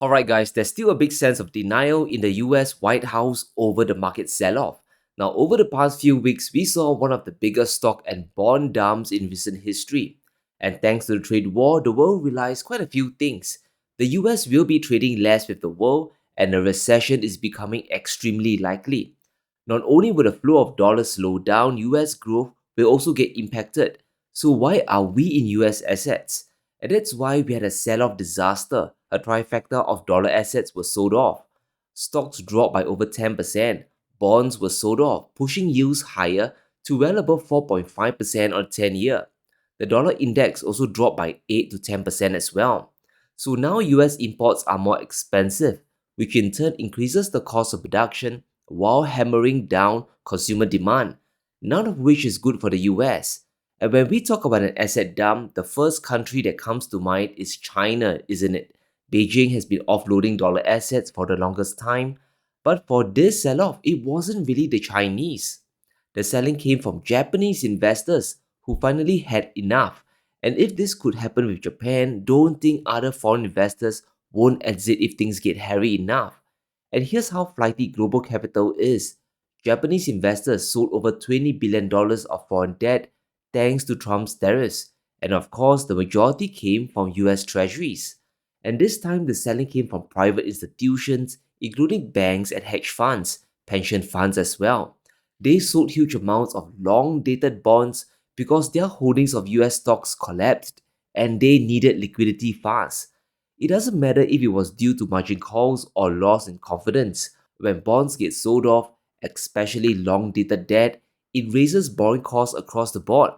Alright guys, there's still a big sense of denial in the US White House over the market sell-off. Now, over the past few weeks, we saw one of the biggest stock and bond dumps in recent history. And thanks to the trade war, the world realized quite a few things. The US will be trading less with the world, and a recession is becoming extremely likely. Not only will the flow of dollars slow down, US growth will also get impacted. So why are we in US assets? And that's why we had a sell-off disaster. A trifecta of dollar assets were sold off. Stocks dropped by over 10%. Bonds were sold off, pushing yields higher to well above 4.5% on 10-year. The dollar index also dropped by 8 to 10% as well. So now US imports are more expensive, which in turn increases the cost of production while hammering down consumer demand, none of which is good for the US. And when we talk about an asset dump, the first country that comes to mind is China, isn't it? Beijing has been offloading dollar assets for the longest time, but for this sell-off, it wasn't really the Chinese. The selling came from Japanese investors who finally had enough. And if this could happen with Japan, don't think other foreign investors won't exit if things get hairy enough. And here's how flighty global capital is. Japanese investors sold over $20 billion of foreign debt thanks to Trump's tariffs. And of course, the majority came from US treasuries. And this time, the selling came from private institutions, including banks and hedge funds, pension funds as well. They sold huge amounts of long-dated bonds because their holdings of US stocks collapsed and they needed liquidity fast. It doesn't matter if it was due to margin calls or loss in confidence. When bonds get sold off, especially long-dated debt, it raises borrowing costs across the board.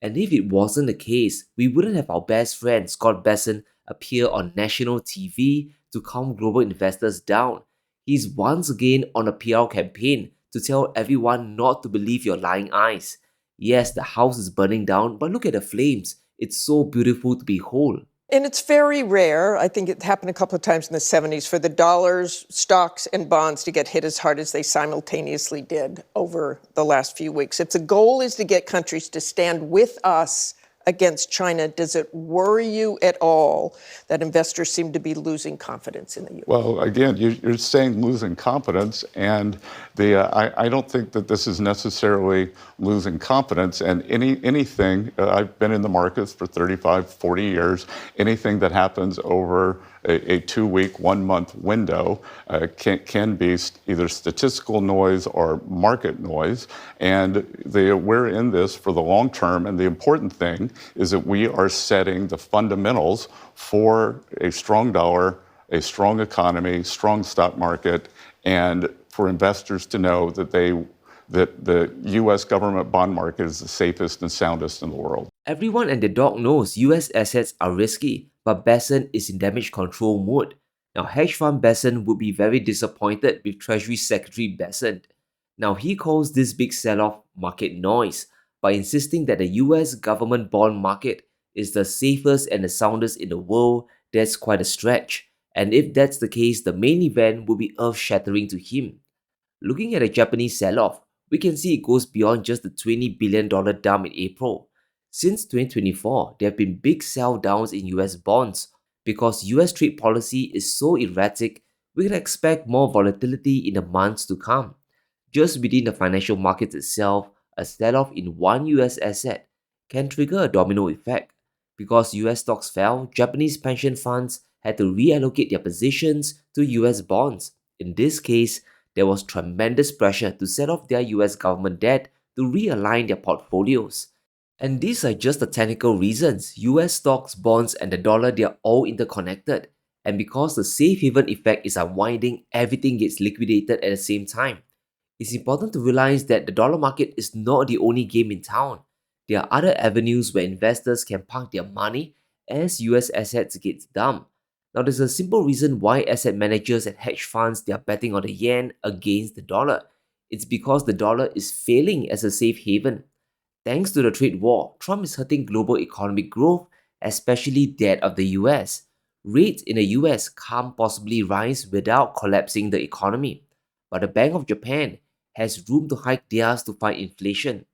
And if it wasn't the case, we wouldn't have our best friend Scott Bessent appear on national TV to calm global investors down. He's once again on a PR campaign to tell everyone not to believe your lying eyes. Yes, the house is burning down, but look at the flames. It's so beautiful to behold. And it's very rare, I think it happened a couple of times in the 70s, for the dollars, stocks, and bonds to get hit as hard as they simultaneously did over the last few weeks. If the goal is to get countries to stand with us against China, does it worry you at all that investors seem to be losing confidence in the U.S.? Well, again, you're saying losing confidence, and I don't think that this is necessarily losing confidence. And anything, I've been in the markets for 35, 40 years, anything that happens over a 2-week, 1-month window can be either statistical noise or market noise. And we're in this for the long term. And the important thing is that we are setting the fundamentals for a strong dollar, a strong economy, strong stock market, and for investors to know that the US government bond market is the safest and soundest in the world. Everyone and their dog knows US assets are risky, but Bessent is in damage control mode. Now, hedge fund Bessent would be very disappointed with Treasury Secretary Bessent. Now, he calls this big sell-off market noise by insisting that the US government bond market is the safest and the soundest in the world. That's quite a stretch. And if that's the case, the main event will be earth-shattering to him. Looking at the Japanese sell-off, we can see it goes beyond just the $20 billion dump in April. Since 2024, there have been big sell-downs in US bonds. Because US trade policy is so erratic, we can expect more volatility in the months to come. Just within the financial markets itself, a sell-off in one US asset can trigger a domino effect. Because US stocks fell, Japanese pension funds had to reallocate their positions to US bonds. In this case, there was tremendous pressure to sell off their US government debt to realign their portfolios. And these are just the technical reasons. US stocks, bonds, and the dollar, they are all interconnected. And because the safe haven effect is unwinding, everything gets liquidated at the same time. It's important to realize that the dollar market is not the only game in town. There are other avenues where investors can park their money as US assets get dumped. Now, there's a simple reason why asset managers and hedge funds, they are betting on the yen against the dollar. It's because the dollar is failing as a safe haven. Thanks to the trade war, Trump is hurting global economic growth, especially that of the US. Rates in the US can't possibly rise without collapsing the economy. But the Bank of Japan has room to hike theirs to fight inflation.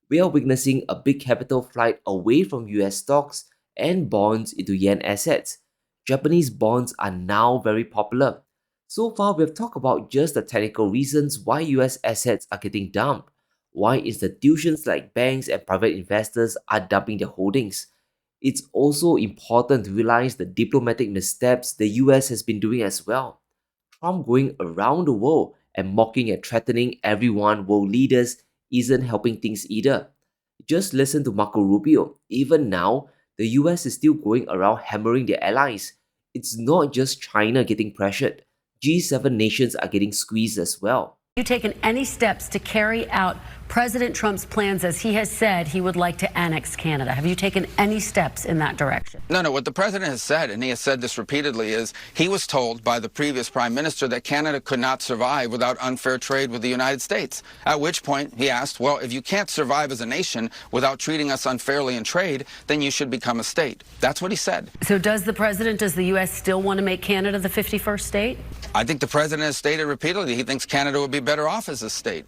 We are witnessing a big capital flight away from US stocks and bonds into yen assets. Japanese bonds are now very popular. So far, we've talked about just the technical reasons why US assets are getting dumped, why institutions like banks and private investors are dumping their holdings. It's also important to realize the diplomatic missteps the US has been doing as well. Trump going around the world and mocking and threatening everyone world leaders isn't helping things either. Just listen to Marco Rubio. Even now, the US is still going around hammering their allies. It's not just China getting pressured. G7 nations are getting squeezed as well. Have you taken any steps to carry out President Trump's plans, as he has said he would like to annex Canada? Have you taken any steps in that direction? No. What the president has said, and he has said this repeatedly, is he was told by the previous prime minister that Canada could not survive without unfair trade with the United States. At which point he asked, well, if you can't survive as a nation without treating us unfairly in trade, then you should become a state. That's what he said. So does the U.S. still want to make Canada the 51st state? I think the president has stated repeatedly he thinks Canada would be better off as a state.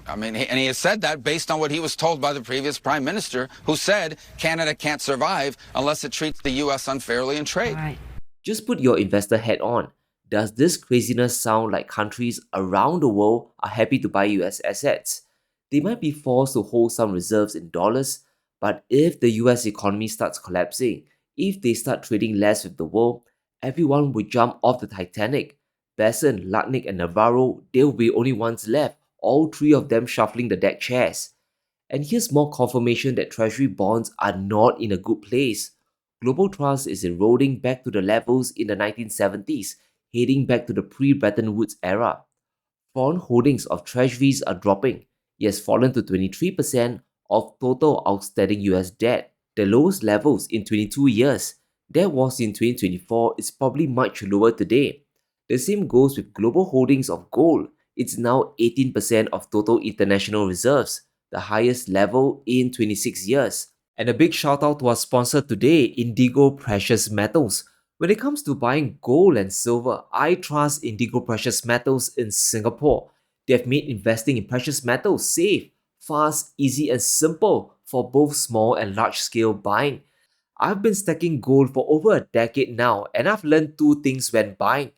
And he has said that based on what he was told by the previous prime minister, who said Canada can't survive unless it treats the U.S. unfairly in trade. Right. Just put your investor hat on. Does this craziness sound like countries around the world are happy to buy US assets? They might be forced to hold some reserves in dollars, but if the US economy starts collapsing, if they start trading less with the world, everyone will jump off the Titanic. Bessent, Lutnick, and Navarro, they'll be only ones left, all three of them shuffling the deck chairs. And here's more confirmation that treasury bonds are not in a good place. Global trust is eroding back to the levels in the 1970s, heading back to the pre-Bretton Woods era. Foreign holdings of treasuries are dropping. It has fallen to 23% of total outstanding US debt, the lowest levels in 22 years. That was in 2024, it's probably much lower today. The same goes with global holdings of gold. It's now 18% of total international reserves, the highest level in 26 years. And a big shout out to our sponsor today, Indigo Precious Metals. When it comes to buying gold and silver, I trust Indigo Precious Metals in Singapore. They have made investing in precious metals safe, fast, easy, and simple for both small and large scale buying. I've been stacking gold for over a decade now, and I've learned two things when buying.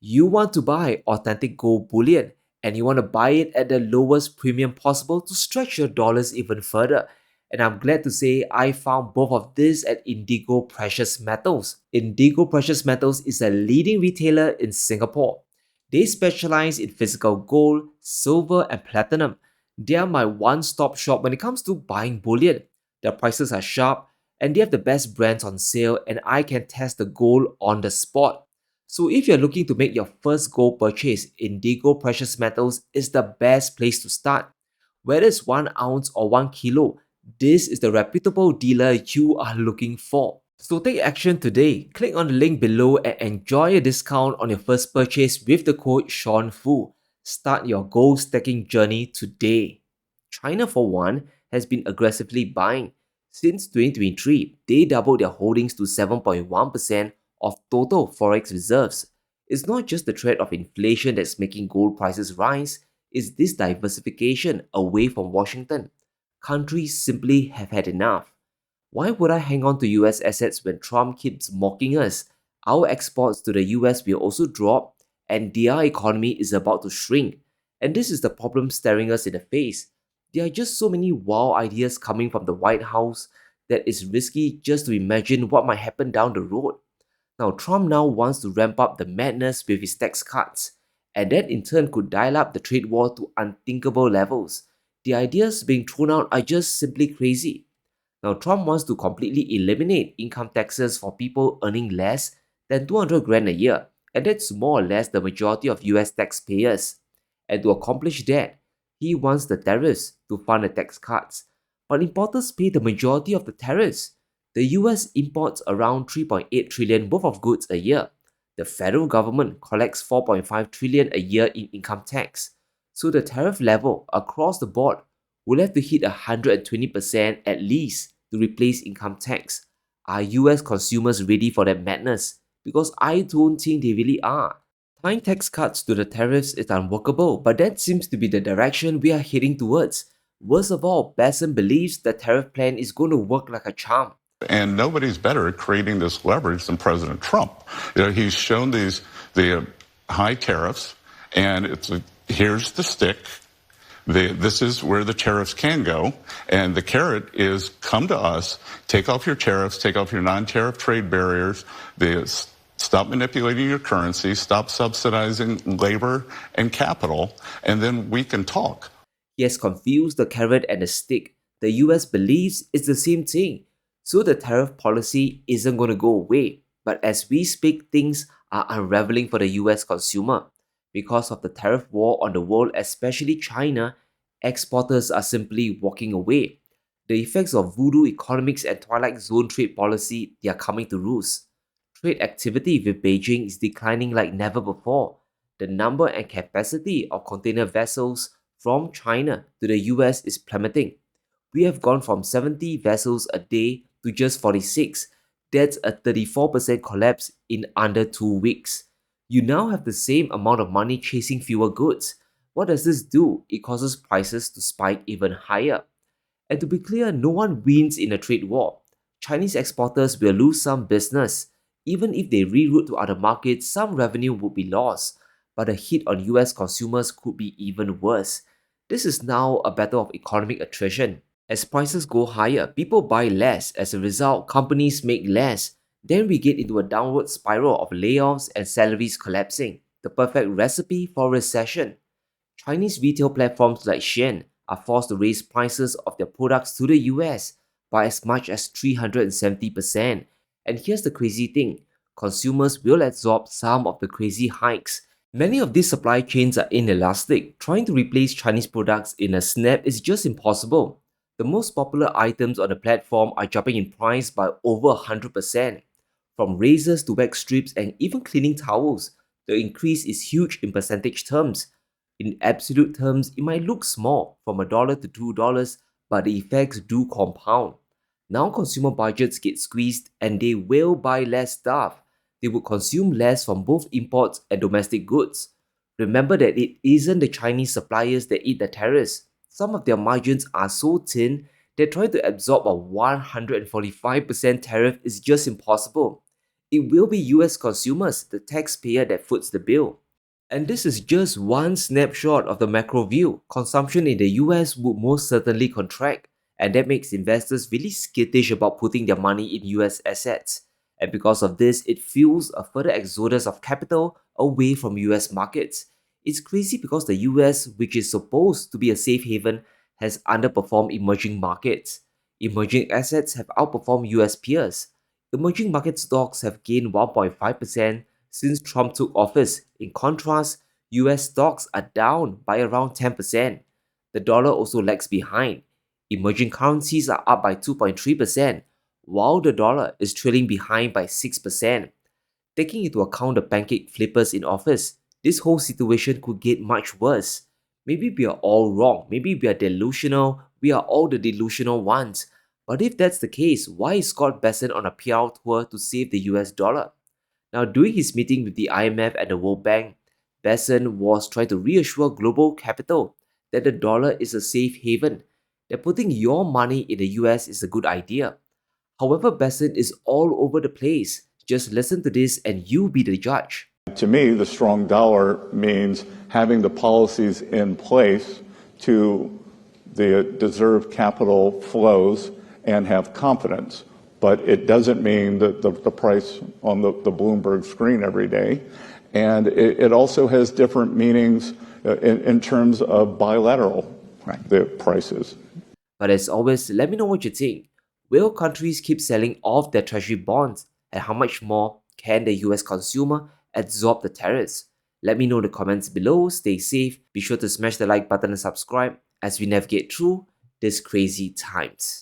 You want to buy authentic gold bullion, and you want to buy it at the lowest premium possible to stretch your dollars even further. And I'm glad to say I found both of this at Indigo Precious Metals. Indigo Precious Metals is a leading retailer in Singapore. They specialize in physical gold, silver, and platinum. They are my one-stop shop when it comes to buying bullion. Their prices are sharp, and they have the best brands on sale, and I can test the gold on the spot. So if you're looking to make your first gold purchase, Indigo Precious Metals is the best place to start. Whether it's 1 ounce or 1 kilo, this is the reputable dealer you are looking for. So take action today. Click on the link below and enjoy a discount on your first purchase with the code SEANFOO. Start your gold stacking journey today. China, for one, has been aggressively buying. Since 2023, they doubled their holdings to 7.1% of total forex reserves. It's not just the threat of inflation that's making gold prices rise, it's this diversification away from Washington. Countries simply have had enough. Why would I hang on to US assets when Trump keeps mocking us? Our exports to the US will also drop, and their economy is about to shrink. And this is the problem staring us in the face. There are just so many wild ideas coming from the White House that it's risky just to imagine what might happen down the road. Now, Trump now wants to ramp up the madness with his tax cuts, and that in turn could dial up the trade war to unthinkable levels. The ideas being thrown out are just simply crazy. Now, Trump wants to completely eliminate income taxes for people earning less than 200 grand a year, and that's more or less the majority of US taxpayers. And to accomplish that, he wants the tariffs to fund the tax cuts. But importers pay the majority of the tariffs. The US imports around 3.8 trillion worth of goods a year. The federal government collects 4.5 trillion a year in income tax. So the tariff level across the board will have to hit 120% at least to replace income tax. Are US consumers ready for that madness? Because I don't think they really are. Tying tax cuts to the tariffs is unworkable, but that seems to be the direction we are heading towards. Worst of all, Bessent believes the tariff plan is going to work like a charm. And nobody's better at creating this leverage than President Trump. He's shown the high tariffs, and here's the stick. This is where the tariffs can go, and the carrot is come to us, take off your tariffs, take off your non-tariff trade barriers, stop manipulating your currency, stop subsidizing labor and capital, and then we can talk. He has confused the carrot and the stick. The US believes it's the same thing, so the tariff policy isn't going to go away. But as we speak, things are unraveling for the US consumer. Because of the tariff war on the world, especially China, exporters are simply walking away. The effects of voodoo economics and Twilight Zone trade policy, they are coming to roost. Trade activity with Beijing is declining like never before. The number and capacity of container vessels from China to the US is plummeting. We have gone from 70 vessels a day to just 46. That's a 34% collapse in under 2 weeks. You now have the same amount of money chasing fewer goods. What does this do? It causes prices to spike even higher. And to be clear, no one wins in a trade war. Chinese exporters will lose some business. Even if they reroute to other markets, some revenue would be lost. But the hit on US consumers could be even worse. This is now a battle of economic attrition. As prices go higher, people buy less. As a result, companies make less. Then we get into a downward spiral of layoffs and salaries collapsing, the perfect recipe for recession. Chinese retail platforms like Shein are forced to raise prices of their products to the US by as much as 370%. And here's the crazy thing, consumers will absorb some of the crazy hikes. Many of these supply chains are inelastic. Trying to replace Chinese products in a snap is just impossible. The most popular items on the platform are jumping in price by over 100%. From razors to wax strips and even cleaning towels, the increase is huge in percentage terms. In absolute terms, it might look small, from $1 to $2, but the effects do compound. Now consumer budgets get squeezed and they will buy less stuff. They would consume less from both imports and domestic goods. Remember that it isn't the Chinese suppliers that eat the tariffs. Some of their margins are so thin that trying to absorb a 145% tariff is just impossible. It will be US consumers, the taxpayer, that foots the bill. And this is just one snapshot of the macro view. Consumption in the US would most certainly contract, and that makes investors really skittish about putting their money in US assets. And because of this, it fuels a further exodus of capital away from US markets. It's crazy because the US, which is supposed to be a safe haven, has underperformed emerging markets. Emerging assets have outperformed US peers. Emerging market stocks have gained 1.5% since Trump took office. In contrast, US stocks are down by around 10%. The dollar also lags behind. Emerging currencies are up by 2.3%, while the dollar is trailing behind by 6%. Taking into account the pancake flippers in office, this whole situation could get much worse. Maybe we are all wrong, maybe we are delusional, we are all the delusional ones. But if that's the case, why is Scott Bessent on a PR tour to save the US dollar? Now, during his meeting with the IMF and the World Bank, Bessent was trying to reassure global capital that the dollar is a safe haven, that putting your money in the US is a good idea. However, Bessent is all over the place. Just listen to this and you be the judge. To me, the strong dollar means having the policies in place to deserve capital flows and have confidence. But it doesn't mean that the price on the Bloomberg screen every day. And it also has different meanings in terms of bilateral the prices. But as always, let me know what you think. Will countries keep selling off their treasury bonds? And how much more can the US consumer absorb the tariffs? Let me know in the comments below. Stay safe. Be sure to smash the like button and subscribe as we navigate through these crazy times.